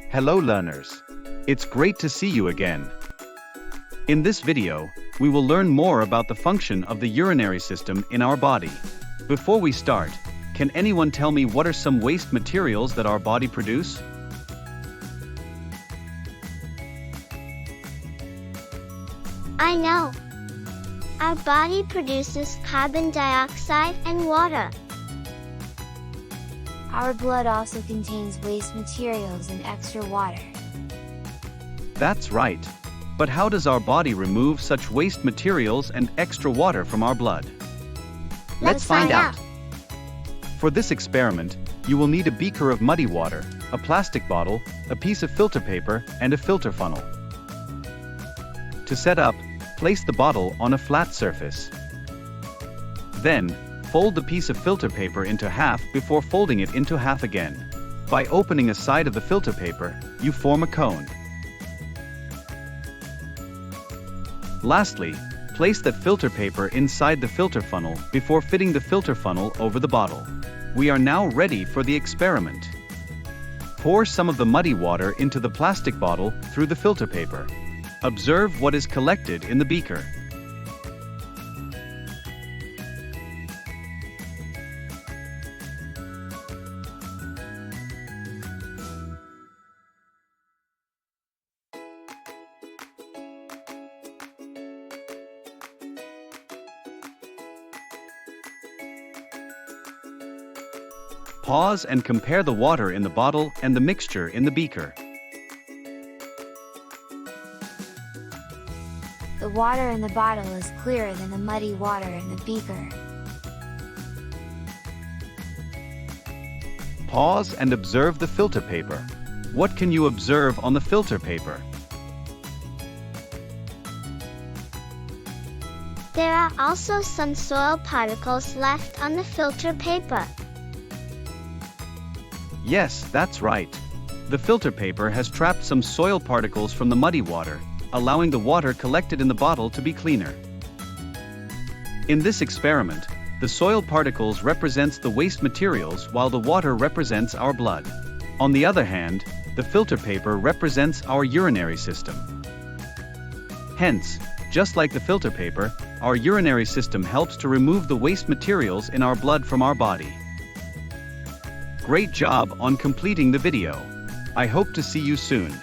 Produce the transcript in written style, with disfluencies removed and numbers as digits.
Hello learners. It's great to see you again. In this video, we will learn more about the function of the urinary system in our body. Before we start, can anyone tell me what are some waste materials that our body produce? I know. Our body produces carbon dioxide and water. Our blood also contains waste materials and extra water. That's right. But how does our body remove such waste materials and extra water from our blood? Let's find out. For this experiment, you will need a beaker of muddy water, a plastic bottle, a piece of filter paper, and a filter funnel. To set up, place the bottle on a flat surface. Then, fold the piece of filter paper into half before folding it into half again. By opening a side of the filter paper, you form a cone. Lastly, place that filter paper inside the filter funnel before fitting the filter funnel over the bottle. We are now ready for the experiment. Pour some of the muddy water into the plastic bottle through the filter paper. Observe what is collected in the beaker. Pause and compare the water in the bottle and the mixture in the beaker. The water in the bottle is clearer than the muddy water in the beaker. Pause and observe the filter paper. What can you observe on the filter paper? There are also some soil particles left on the filter paper. Yes, that's right. The filter paper has trapped some soil particles from the muddy water, allowing the water collected in the bottle to be cleaner. In this experiment, the soil particles represents the waste materials while the water represents our blood. On the other hand, the filter paper represents our urinary system. Hence, just like the filter paper, our urinary system helps to remove the waste materials in our blood from our body. Great job on completing the video. I hope to see you soon.